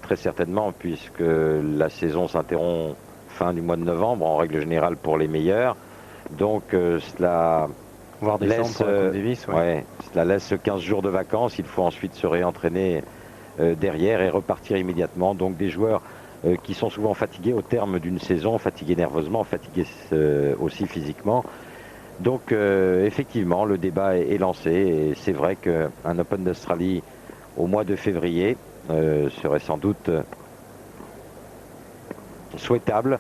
très certainement, puisque la saison s'interrompt fin du mois de novembre, en règle générale pour les meilleurs. Donc cela voire décembre laisse, pour la Coupe Davis. ouais, cela laisse 15 jours de vacances. Il faut ensuite se réentraîner derrière et repartir immédiatement. Donc des joueurs qui sont souvent fatigués au terme d'une saison, fatigués nerveusement, fatigués aussi physiquement. Donc effectivement, le débat est lancé et c'est vrai qu'un Open d'Australie au mois de février serait sans doute souhaitable.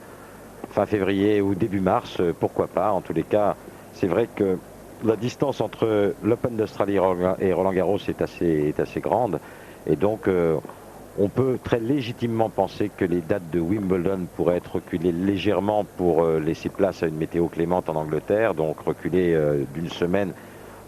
Fin février ou début mars, pourquoi pas. En tous les cas, c'est vrai que la distance entre l'Open d'Australie et Roland-Garros est assez grande. Et donc, on peut très légitimement penser que les dates de Wimbledon pourraient être reculées légèrement pour laisser place à une météo clémente en Angleterre, donc reculées d'une semaine,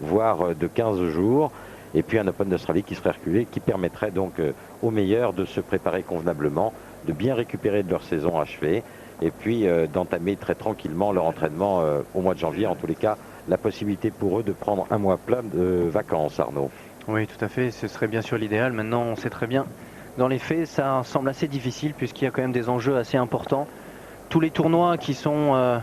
voire de 15 jours. Et puis un Open d'Australie qui serait reculé, qui permettrait donc aux meilleurs de se préparer convenablement, de bien récupérer de leur saison achevée, et puis d'entamer très tranquillement leur entraînement au mois de janvier. En tous les cas, la possibilité pour eux de prendre un mois plein de vacances, Arnaud. Oui, tout à fait, ce serait bien sûr l'idéal. Maintenant, on sait très bien, dans les faits, ça semble assez difficile puisqu'il y a quand même des enjeux assez importants. Tous les tournois qui sont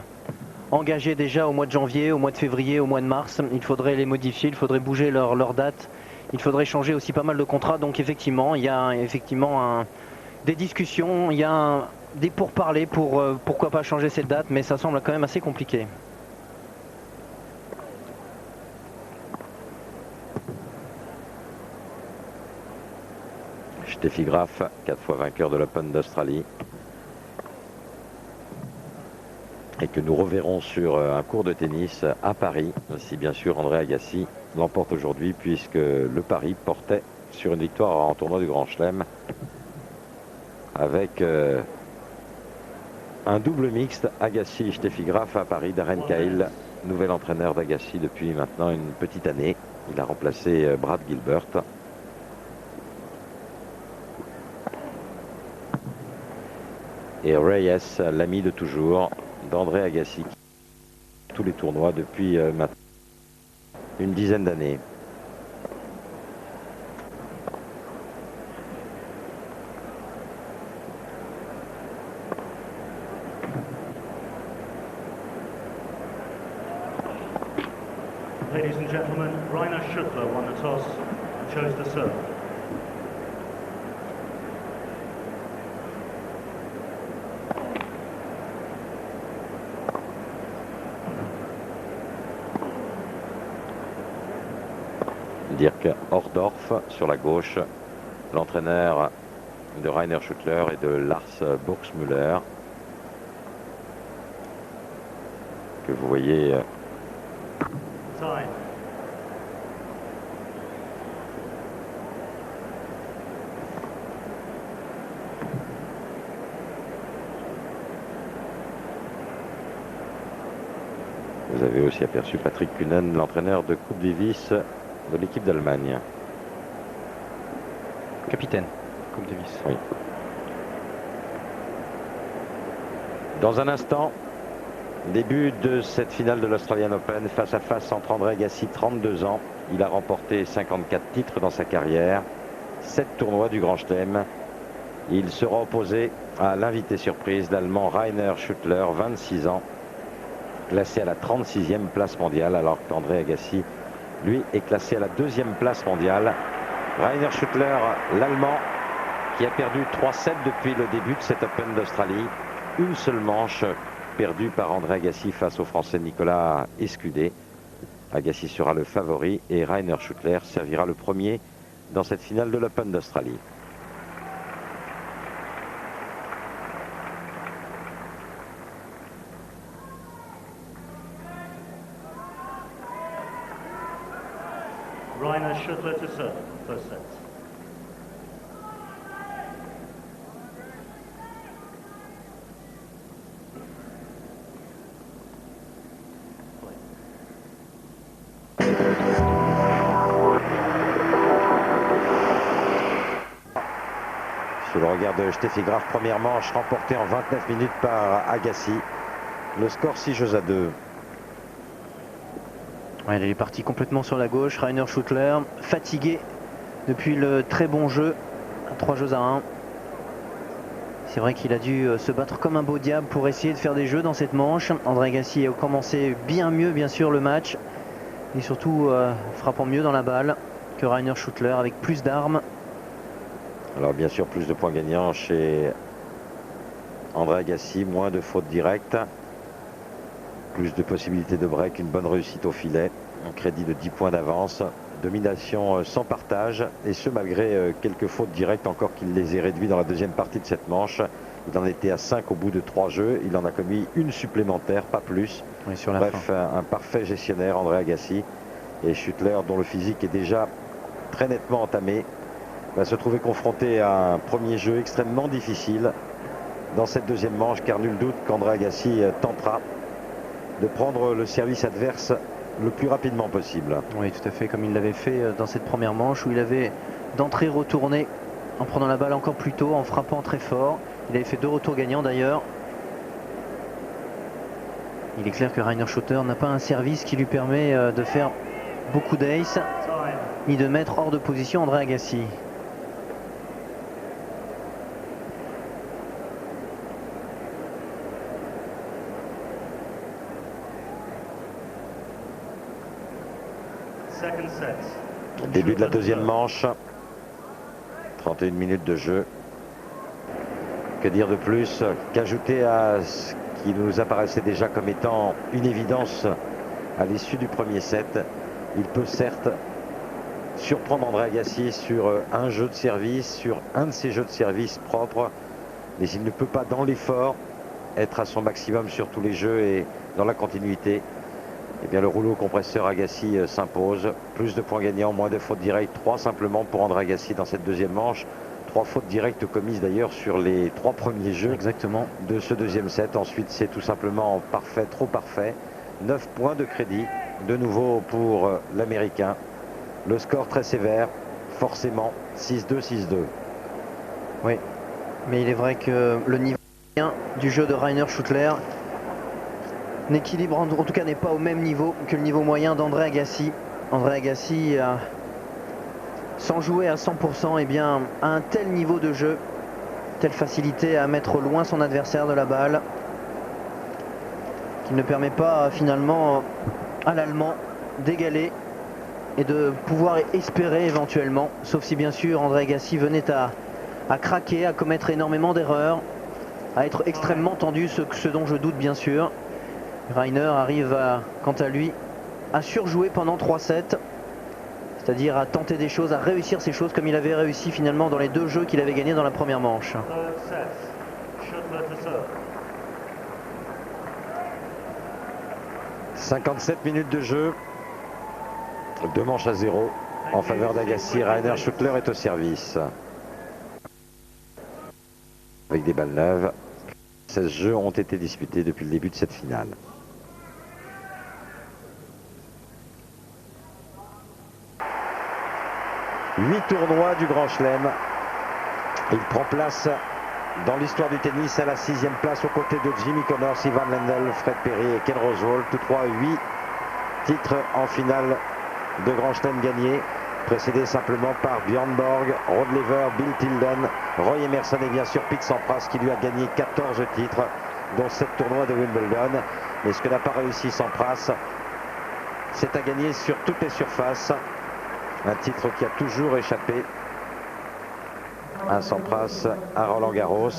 engagés déjà au mois de janvier, au mois de février, au mois de mars, il faudrait les modifier, il faudrait bouger leur date, il faudrait changer aussi pas mal de contrats. Donc effectivement, il y a des discussions, il y a des pourparlers pour pourquoi pas changer cette date, mais ça semble quand même assez compliqué. Steffi Graf, 4 fois vainqueur de l'Open d'Australie. Et que nous reverrons sur un court de tennis à Paris, si bien sûr André Agassi l'emporte aujourd'hui, puisque le pari portait sur une victoire en tournoi du Grand Chelem, avec un double mixte Agassi et Steffi Graf à Paris. Darren Cahill, nouvel entraîneur d'Agassi depuis maintenant une petite année. Il a remplacé Brad Gilbert. Et Reyes, l'ami de toujours d'André Agassi, tous les tournois depuis maintenant une dizaine d'années. Ladies and gentlemen, Rainer Schuttler won the toss and chose to serve. Dirk Hordorf sur la gauche, l'entraîneur de Rainer Schuttler et de Lars Burgsmüller, que vous voyez vous avez aussi aperçu Patrick Kuhnen, l'entraîneur de Coupe Davis de l'équipe d'Allemagne. Capitaine, Coupe Davis. Oui. Dans un instant, début de cette finale de l'Australian Open, face à face entre André Agassi, 32 ans. Il a remporté 54 titres dans sa carrière, 7 tournois du Grand Chelem. Il sera opposé à l'invité surprise, l'Allemand Rainer Schuttler, 26 ans, classé à la 36e place mondiale, alors qu'André Agassi, lui, est classé à la 2e place mondiale. Rainer Schuttler, l'Allemand, qui a perdu 3-7 depuis le début de cet Open d'Australie. Une seule manche perdue par André Agassi face au Français Nicolas Escudé. Agassi sera le favori et Rainer Schuttler servira le premier dans cette finale de l'Open d'Australie. Rainer Schuttler to serve, first set. Sous le regard de Steffi Graf, première manche remportée en 29 minutes par Agassi. Le score 6-2. Ouais, il est parti complètement sur la gauche. Rainer Schuttler, fatigué depuis le très bon jeu. 3-1. C'est vrai qu'il a dû se battre comme un beau diable pour essayer de faire des jeux dans cette manche. André Agassi a commencé bien mieux, bien sûr, le match. Et surtout frappant mieux dans la balle que Rainer Schuttler, avec plus d'armes. Alors bien sûr, plus de points gagnants chez André Agassi, moins de fautes directes. Plus de possibilités de break, une bonne réussite au filet. Un crédit de 10 points d'avance. Domination sans partage, et ce malgré quelques fautes directes, encore qu'il les ait réduites dans la deuxième partie de cette manche. Il en était à 5 au bout de 3 jeux, il en a commis une supplémentaire, pas plus. Oui, sur la Bref, fin. un parfait gestionnaire, André Agassi. Et Schuttler, dont le physique est déjà très nettement entamé, va se trouver confronté à un premier jeu extrêmement difficile dans cette deuxième manche, car nul doute qu'André Agassi tentera de prendre le service adverse le plus rapidement possible. Oui, tout à fait, comme il l'avait fait dans cette première manche où il avait d'entrée retourné en prenant la balle encore plus tôt, en frappant très fort. Il avait fait 2 retours gagnants d'ailleurs. Il est clair que Rainer Schuttler n'a pas un service qui lui permet de faire beaucoup d'ace, ni de mettre hors de position André Agassi. Début de la deuxième manche, 31 minutes de jeu. Que dire de plus qu'ajouter à ce qui nous apparaissait déjà comme étant une évidence à l'issue du premier set. Il peut certes surprendre André Agassi sur un jeu de service, sur un de ses jeux de service propres, mais il ne peut pas dans l'effort être à son maximum sur tous les jeux et dans la continuité. Eh bien, le rouleau compresseur Agassi s'impose. Plus de points gagnants, moins de fautes directes. 3 simplement pour André Agassi dans cette deuxième manche. 3 fautes directes commises d'ailleurs sur les 3 premiers jeux. Exactement. De ce deuxième set. Ensuite, c'est tout simplement parfait, trop parfait. 9 points de crédit, de nouveau pour l'Américain. Le score très sévère, forcément 6-2, 6-2. Oui, mais il est vrai que le niveau du jeu de Rainer Schuttler n'équilibre, en tout cas n'est pas au même niveau que le niveau moyen d'André Agassi. André Agassi, sans jouer à 100%, eh bien, a un tel niveau de jeu, telle facilité à mettre loin son adversaire de la balle, qu'il ne permet pas finalement à l'Allemand d'égaler et de pouvoir espérer éventuellement, sauf si bien sûr André Agassi venait à craquer, à commettre énormément d'erreurs, à être extrêmement tendu, ce dont je doute bien sûr. Rainer arrive quant à lui à surjouer pendant 3 sets, c'est-à-dire à tenter des choses, à réussir ces choses comme il avait réussi finalement dans les 2 jeux qu'il avait gagnés dans la première manche. 57 minutes de jeu, 2 manches à 0 en faveur d'Agassi. Rainer Schuttler est au service avec des balles neuves. 16 jeux ont été disputés depuis le début de cette finale. Huit tournois du Grand Chelem. Il prend place dans l'histoire du tennis à la 6e place aux côtés de Jimmy Connors, Ivan Lendl, Fred Perry et Ken Rosewall. Tous 3 8 titres en finale de Grand Chelem gagnés, précédés simplement par Björn Borg, Rod Laver, Bill Tilden, Roy Emerson et bien sûr Pete Sampras qui lui a gagné 14 titres, dont 7 tournois de Wimbledon. Mais ce que n'a pas réussi Sampras, c'est à gagner sur toutes les surfaces. Un titre qui a toujours échappé à Sampras, à Roland Garros,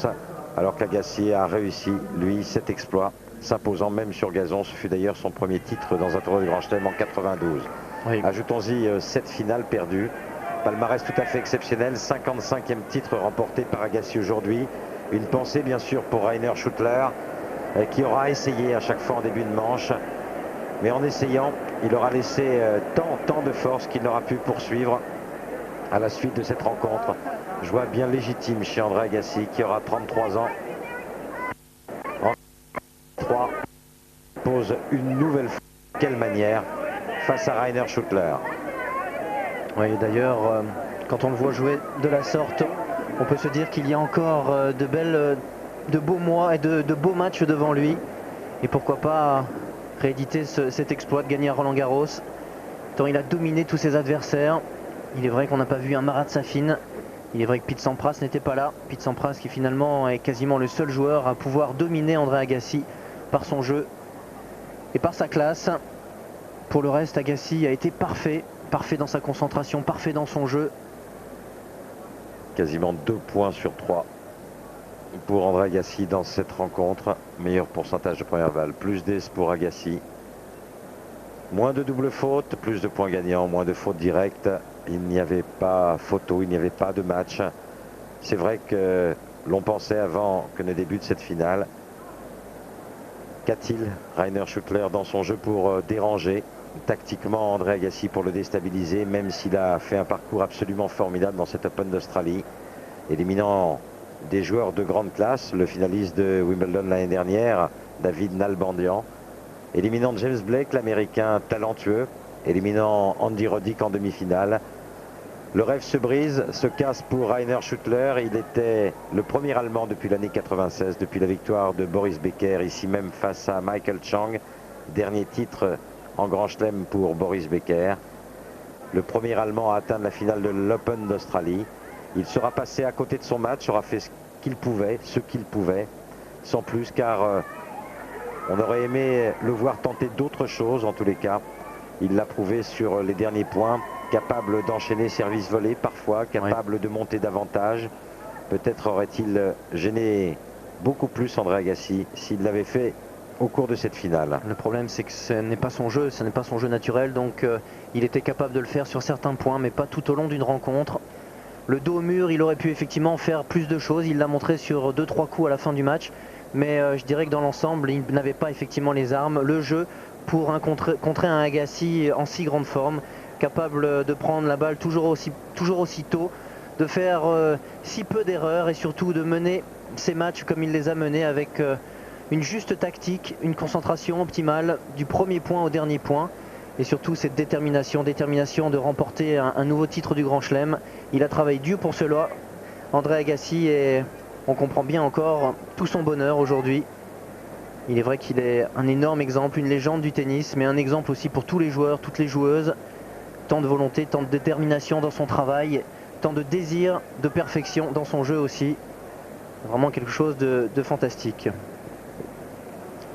alors qu'Agassi a réussi, lui, cet exploit, s'imposant même sur gazon. Ce fut d'ailleurs son premier titre dans un tournoi du Grand Chelem en 92. Oui. Ajoutons-y 7 finales perdues. Palmarès tout à fait exceptionnel, 55e titre remporté par Agassi aujourd'hui. Une pensée bien sûr pour Rainer Schuttler, qui aura essayé à chaque fois en début de manche. Mais en essayant, il aura laissé tant de force qu'il n'aura pu poursuivre à la suite de cette rencontre. Joie bien légitime chez André Agassi qui aura 33 ans. En 3, pose une nouvelle fois. Quelle manière face à Rainer Schuttler. Oui, d'ailleurs, quand on le voit jouer de la sorte, on peut se dire qu'il y a encore de beaux mois et de beaux matchs devant lui. Et pourquoi pas rééditer cet exploit de gagner à Roland Garros, tant il a dominé tous ses adversaires. Il est vrai qu'on n'a pas vu un Marat Safin Il est vrai que Pete Sampras n'était pas là. Pete Sampras qui finalement est quasiment le seul joueur à pouvoir dominer André Agassi par son jeu et par sa classe. Pour le reste, Agassi a été parfait. Parfait dans sa concentration, parfait dans son jeu. Quasiment 2 points sur 3 pour André Agassi dans cette rencontre. Meilleur pourcentage de première balle, plus d'ace pour Agassi. Moins de double faute, plus de points gagnants, moins de fautes directes. Il n'y avait pas photo, il n'y avait pas de match. C'est vrai que l'on pensait avant que ne débute cette finale. Qu'a-t-il, Rainer Schüttler, dans son jeu pour déranger tactiquement André Agassi, pour le déstabiliser, même s'il a fait un parcours absolument formidable dans cet Open d'Australie, éliminant des joueurs de grande classe, le finaliste de Wimbledon l'année dernière, David Nalbandian, éliminant James Blake, l'américain talentueux, éliminant Andy Roddick en demi-finale. Le rêve se brise, se casse pour Rainer Schüttler. Il était le premier Allemand depuis l'année 96, depuis la victoire de Boris Becker, ici même face à Michael Chang. Dernier titre en Grand Chelem pour Boris Becker. Le premier Allemand à atteindre la finale de l'Open d'Australie. Il sera passé à côté de son match, aura fait ce qu'il pouvait, sans plus, car on aurait aimé le voir tenter d'autres choses en tous les cas. Il l'a prouvé sur les derniers points, capable d'enchaîner service volé parfois, capable de monter davantage. Peut-être aurait-il gêné beaucoup plus André Agassi s'il l'avait fait au cours de cette finale. Le problème, c'est que ce n'est pas son jeu, ce n'est pas son jeu naturel, donc il était capable de le faire sur certains points, mais pas tout au long d'une rencontre. Le dos au mur, il aurait pu effectivement faire plus de choses, il l'a montré sur 2-3 coups à la fin du match, mais je dirais que dans l'ensemble, il n'avait pas effectivement les armes, le jeu pour contrer un Agassi en si grande forme, capable de prendre la balle toujours aussi tôt, de faire si peu d'erreurs et surtout de mener ses matchs comme il les a menés avec une juste tactique, une concentration optimale du premier point au dernier point et surtout cette détermination de remporter un nouveau titre du Grand Chelem. Il a travaillé dur pour cela, André Agassi, et on comprend bien encore tout son bonheur aujourd'hui. Il est vrai qu'il est un énorme exemple, une légende du tennis, mais un exemple aussi pour tous les joueurs, toutes les joueuses. Tant de volonté, tant de détermination dans son travail, tant de désir de perfection dans son jeu aussi. Vraiment quelque chose de fantastique.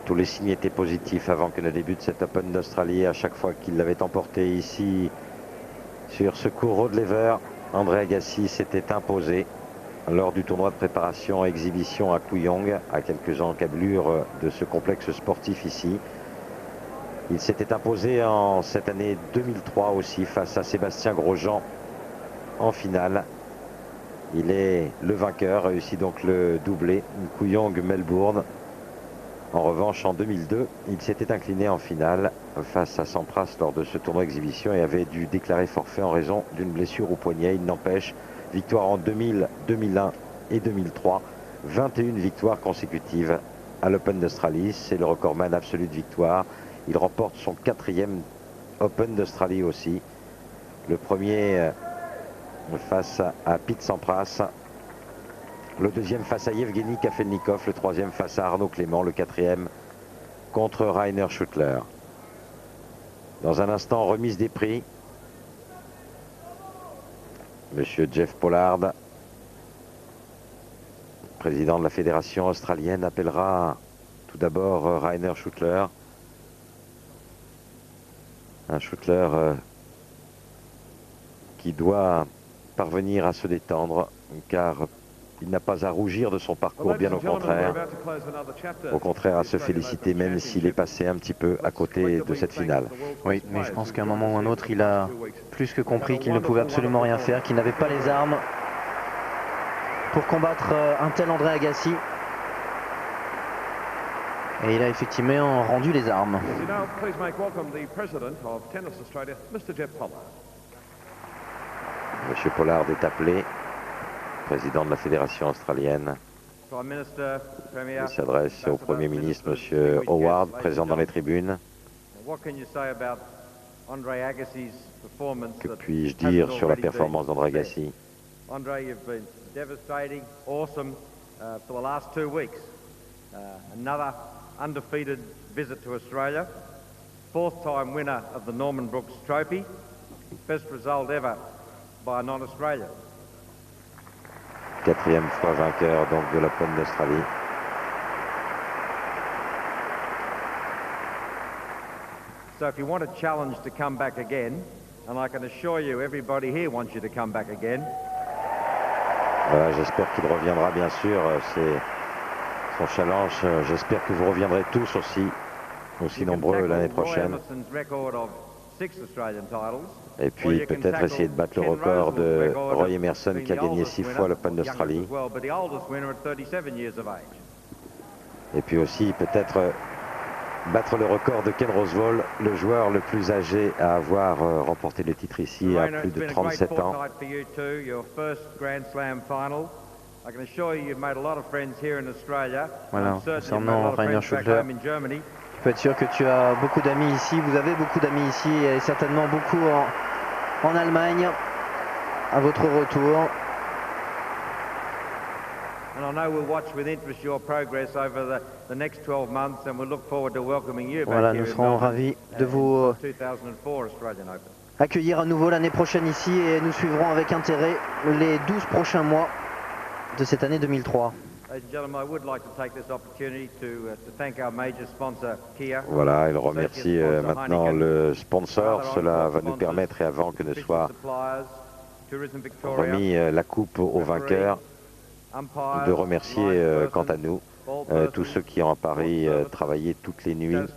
Tous les signes étaient positifs avant que ne débute cet Open d'Australie. À chaque fois qu'il l'avait emporté ici sur ce cours Rod Laver, André Agassi s'était imposé lors du tournoi de préparation exhibition à Kooyong, à quelques encablures de ce complexe sportif ici. Il s'était imposé en cette année 2003 aussi face à Sébastien Grosjean en finale. Il est le vainqueur, réussit donc le doublé Kooyong-Melbourne. En revanche, en 2002, il s'était incliné en finale face à Sampras lors de ce tournoi exhibition et avait dû déclarer forfait en raison d'une blessure au poignet. Il n'empêche, victoire en 2000, 2001 et 2003, 21 victoires consécutives à l'Open d'Australie. C'est le recordman absolu de victoires. Il remporte son 4e Open d'Australie aussi. Le premier face à Pete Sampras. Le deuxième face à Yevgeny Kafelnikov. Le troisième face à Arnaud Clément. Le 4e contre Rainer Schüttler. Dans un instant, remise des prix. Monsieur Jeff Pollard, président de la fédération australienne, appellera tout d'abord Rainer Schüttler. Un Schüttler qui doit parvenir à se détendre, car il n'a pas à rougir de son parcours, bien au contraire. Au contraire, à se féliciter, même s'il est passé un petit peu à côté de cette finale. Oui, mais je pense qu'à un moment ou un autre, il a plus que compris qu'il ne pouvait absolument rien faire, qu'il n'avait pas les armes pour combattre un tel André Agassi. Et il a effectivement rendu les armes. Monsieur Pollard est appelé, président de la fédération australienne. Il s'adresse au Premier ministre, Monsieur Howard, présent dans les tribunes. Que puis-je dire sur la performance d'André Agassi? Andre, you've been devastating, awesome for the last 2 weeks. Another undefeated visit to Australia. 4th time winner of the Norman Brooks Trophy. Best result ever by a non-Australian. 4e fois vainqueur donc de l'Open d'Australie. So if you want a challenge to come back again, and I can assure you everybody here wants you to come back again. Voilà, j'espère qu'il reviendra bien sûr, c'est son challenge. J'espère que vous reviendrez tous aussi nombreux l'année prochaine. Et puis peut-être essayer de battre le record de Roy Emerson qui a gagné 6 fois l'Open d'Australie. Et puis aussi peut-être battre le record de Ken Rosewall, le joueur le plus âgé à avoir remporté le titre ici à plus de 37 ans. Voilà, concernant Rainer Schüttler, tu peux être sûr que tu as beaucoup d'amis ici, vous avez beaucoup d'amis ici et certainement beaucoup en Allemagne à votre retour. And I know we'll watch with interest your progress over the next 12 months, and we'll look forward to welcoming you back Voilà, here nous in serons Melbourne, ravis de vous 2004 Australian Open. accueillir à nouveau l'année prochaine ici et nous suivrons avec intérêt les 12 prochains mois de cette année 2003. Ladies and gentlemen, I would like to take this opportunity to thank our major sponsor, Kia. Voilà, il remercie maintenant le sponsor. Cela va nous permettre, et avant que ne soit remis la coupe aux vainqueurs, de remercier quant à nous tous ceux qui ont à Paris travaillé toutes les nuits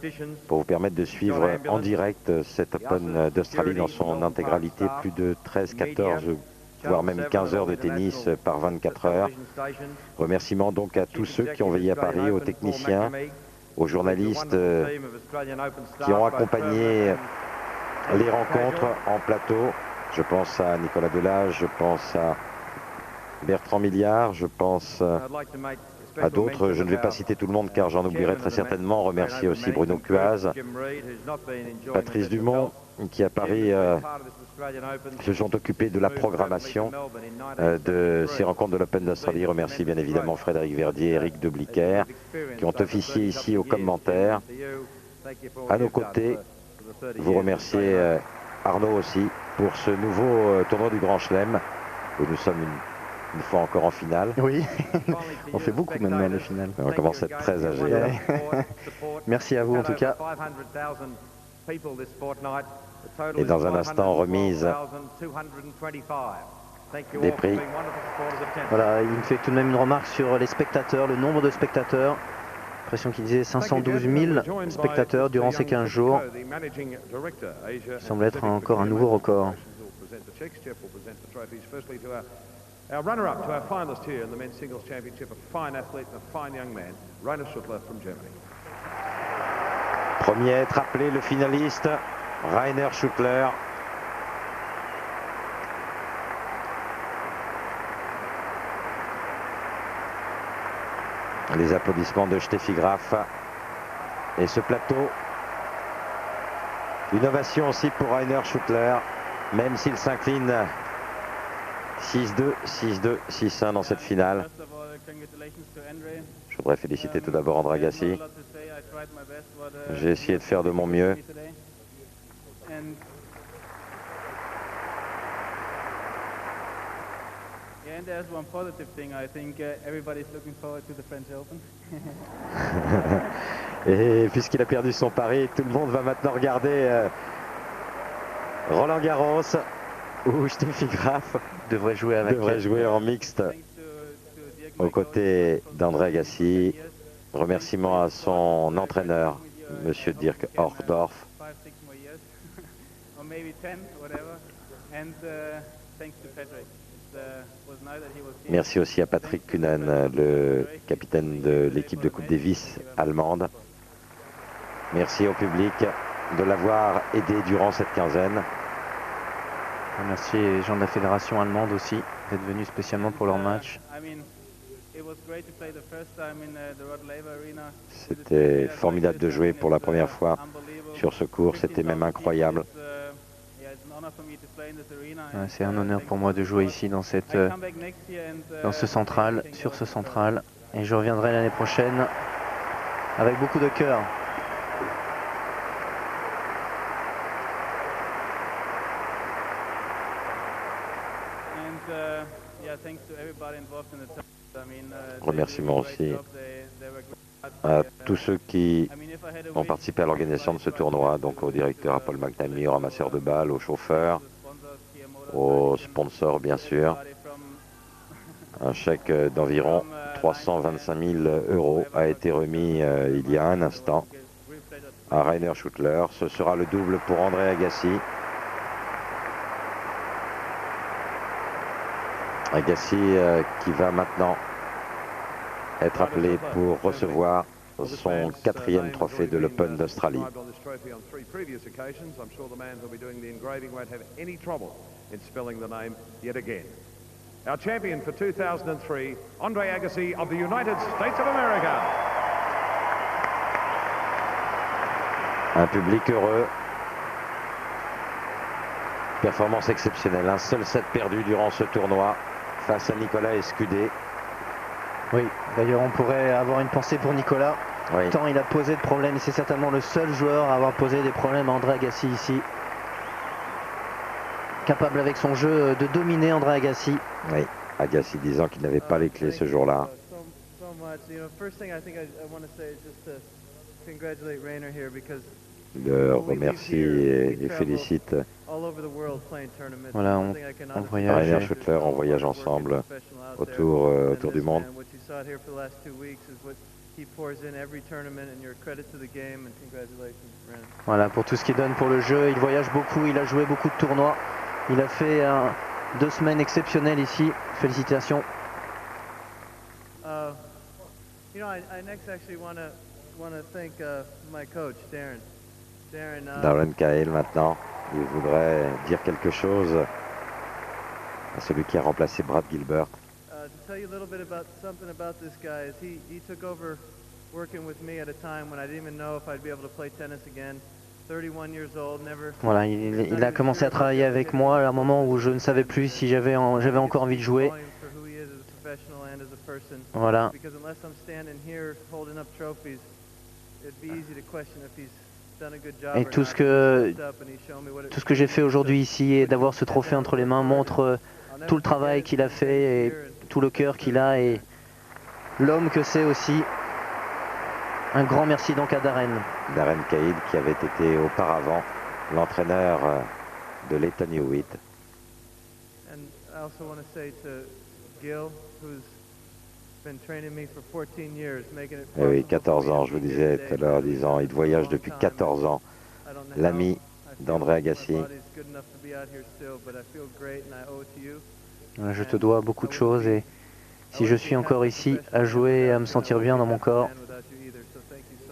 pour vous permettre de suivre en direct cet Open d'Australie dans son intégralité, plus de 13, 14, voire même 15 heures de tennis par 24 heures. Remerciements donc à tous ceux qui ont veillé à Paris, aux techniciens, aux journalistes qui ont accompagné les rencontres en plateau. Je pense à Nicolas Delage, je pense à Bertrand Milliard, je pense à d'autres. Je ne vais pas citer tout le monde car j'en oublierai très certainement. Remercier aussi Bruno Cuaz, Patrice Dumont, qui à Paris se sont occupés de la programmation de ces rencontres de l'Open d'Australie. Remercie bien évidemment Frédéric Verdier et Eric Debliquer qui ont officié ici aux commentaires. À nos côtés, vous remerciez Arnaud aussi pour ce nouveau tournoi du Grand Chelem où nous sommes une fois encore en finale. Oui, on fait beaucoup maintenant les finales. On commence à être très âgé. Ouais. Merci à vous en tout cas. Et dans un instant, remise des prix. Voilà, il me fait tout de même une remarque sur les spectateurs, le nombre de spectateurs. L'impression qu'il disait 512 000 spectateurs durant ces 15 jours. Ça semble être encore un nouveau record. Our runner-up to our finalist here in the men's singles championship, a fine athlete and a fine young man, Rainer Schüttler from Germany. Premier à être appelé, le finaliste, Rainer Schüttler. Les applaudissements de Steffi Graf et ce plateau. Une ovation aussi pour Rainer Schüttler, même s'il s'incline 6-2, 6-2, 6-1 dans cette finale. Je voudrais féliciter tout d'abord André Agassi. J'ai essayé de faire de mon mieux. Et puisqu'il a perdu son pari, tout le monde va maintenant regarder Roland Garros, où Steffi Graf devrait jouer en mixte aux côtés d'André Agassi. Remerciements à son entraîneur, Monsieur Dirk Ortdorf. Merci aussi à Patrick Kuhnen, le capitaine de l'équipe de Coupe Davis allemande. Merci au public de l'avoir aidé durant cette quinzaine. Merci les gens de la fédération allemande aussi d'être venus spécialement pour leur match. C'était formidable de jouer pour la première fois sur ce cours, c'était même incroyable. C'est un honneur pour moi de jouer ici dans ce central, sur ce central. Et je reviendrai l'année prochaine avec beaucoup de cœur. Remerciements aussi à tous ceux qui ont participé à l'organisation de ce tournoi, donc au directeur, à Paul McNamee, au ramasseur de balles, aux chauffeurs, aux sponsors bien sûr. Un chèque d'environ 325 000 € a été remis il y a un instant à Rainer Schuttler. Ce sera le double pour André Agassi. Agassi qui va maintenant être appelé pour recevoir son 4e trophée de l'Open d'Australie. Our champion for 2003, Andre Agassi of the United States of America. Un public heureux. Performance exceptionnelle. Un seul set perdu durant ce tournoi face à Nicolas Escudé. Oui, d'ailleurs on pourrait avoir une pensée pour Nicolas. Oui. Tant il a posé de problèmes, et c'est certainement le seul joueur à avoir posé des problèmes à André Agassi ici. Capable avec son jeu de dominer André Agassi. Oui, Agassi disant qu'il n'avait pas les clés ce jour-là. Le remercie et les félicite. Voilà, on voyage. Rainer Schuttler, on voyage ensemble autour du monde. Voilà, pour tout ce qu'il donne pour le jeu, il voyage beaucoup, il a joué beaucoup de tournois. Il a fait 2 semaines exceptionnelles ici. Félicitations. Darren Cahill maintenant, il voudrait dire quelque chose à celui qui a remplacé Brad Gilbert. Voilà, il a commencé à travailler avec moi à un moment où je ne savais plus si j'avais encore envie de jouer. Voilà. Et tout ce que j'ai fait aujourd'hui ici et d'avoir ce trophée entre les mains montre tout le travail qu'il a fait et tout le cœur qu'il a et l'homme que c'est aussi. Un grand merci donc à Darren. Darren Cahill qui avait été auparavant l'entraîneur de Lleyton Hewitt. Et oui, 14 ans, je vous disais tout à l'heure, disant, il voyage depuis 14 ans. L'ami d'André Agassi. Je te dois beaucoup de choses et si je suis encore ici à jouer et à me sentir bien dans mon corps,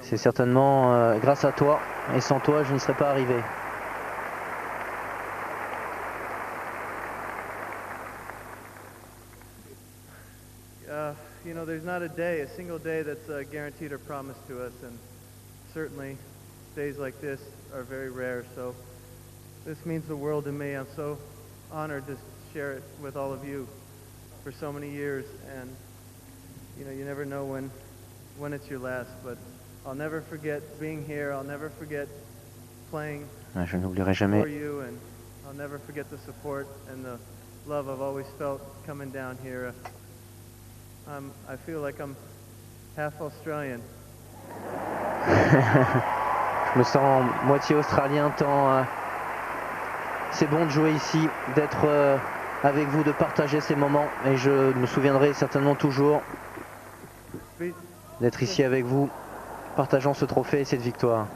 c'est certainement grâce à toi, et sans toi, je n'y serais pas arrivé. You know, there's not a single day that's guaranteed or promised to us, and certainly days like this are very rare, so this means the world to me. I'm so honored to share it with all of you for so many years, and you know, you never know when it's your last, but I'll never forget being here. I'll never forget playing Je n'oublierai jamais. for you, and I'll never forget the support and the love I've always felt coming down here. I feel like I'm half Australian. Je me sens moitié australien tant c'est bon de jouer ici, d'être avec vous, de partager ces moments et je me souviendrai certainement toujours d'être ici avec vous, partageant ce trophée et cette victoire.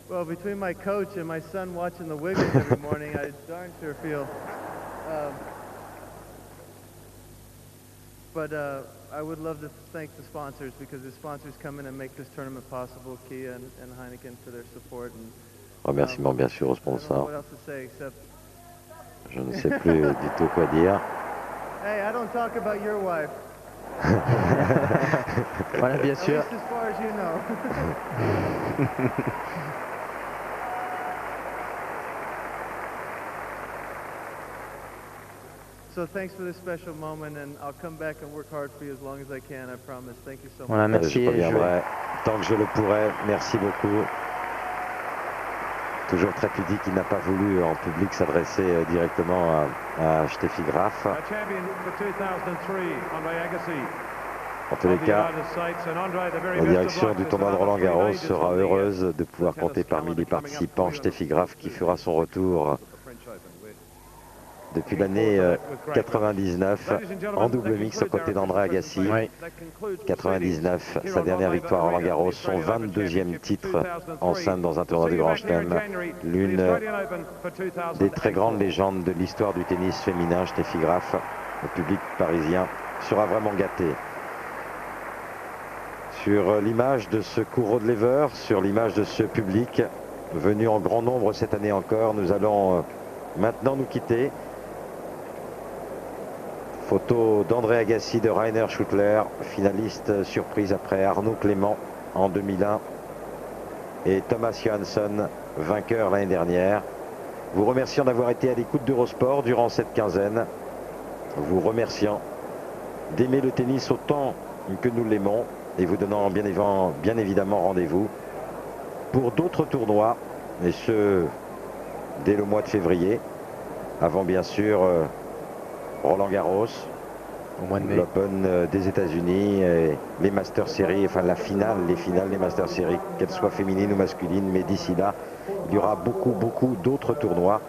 Well, between my coach and my son watching the Wiggins every morning, I darn sure feel. But I would love to thank the sponsors because the sponsors come in and make this tournament possible, Kia and Heineken for their support. And, Remerciements bien sûr aux I don't know sponsors. what else to say except, Je ne sais plus du tout quoi dire. hey, I don't talk about your wife. Voilà, bien At sûr. least as far as you know. So thanks for this special moment, and I'll come back and work hard for you as long as I can, I promise. Thank you so much. Voilà, merci. Je reviendrai tant que je le pourrai. Merci beaucoup. Toujours très pudique, il n'a pas voulu en public s'adresser directement à Steffi Graf. Our champion for 2003, Andre Agassi. En tous les cas, la direction du tournoi de Roland-Garros sera heureuse de pouvoir compter parmi les participants Steffi Graf qui fera son retour depuis l'année 99 en double mix aux côtés d'André Agassi. Oui. 99, sa dernière victoire à Roland-Garros, son 22e titre enceinte dans un tournoi du Grand Chelem. L'une des très grandes légendes de l'histoire du tennis féminin, Steffi Graf. Le public parisien sera vraiment gâté. Sur l'image de ce cours de Lever, sur l'image de ce public venu en grand nombre cette année encore, nous allons maintenant nous quitter. Photo d'André Agassi, de Rainer Schuttler, finaliste surprise après Arnaud Clément en 2001 et Thomas Johansson, vainqueur l'année dernière. Vous remerciant d'avoir été à l'écoute d'Eurosport durant cette quinzaine. Vous remerciant d'aimer le tennis autant que nous l'aimons et vous donnant bien évidemment rendez-vous pour d'autres tournois, et ce dès le mois de février, avant bien sûr Roland-Garros, Au mois de mai. l'Open des États-Unis, et les Master Series, enfin les finales des Master Series, qu'elles soient féminines ou masculines. Mais d'ici là, il y aura beaucoup d'autres tournois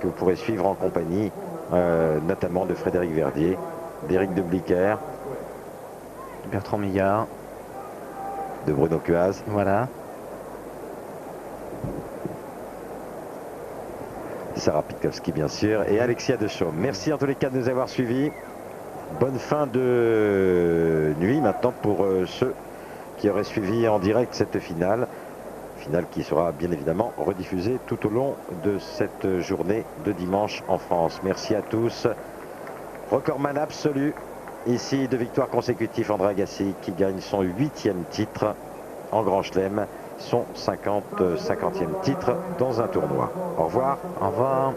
que vous pourrez suivre en compagnie, notamment de Frédéric Verdier, d'Éric de Blicker, Bertrand Millard. de Bruno Cuaz. Voilà. Sarah Pitkowski bien sûr, et Alexia Dechaume. Merci en tous les cas de nous avoir suivis. Bonne fin de nuit maintenant pour ceux qui auraient suivi en direct cette finale. Finale qui sera bien évidemment rediffusée tout au long de cette journée de dimanche en France. Merci à tous. Recordman absolu ici de victoires consécutives, André Agassi qui gagne son 8e titre en Grand Chelem, son 50e titre dans un tournoi. Au revoir. Au revoir.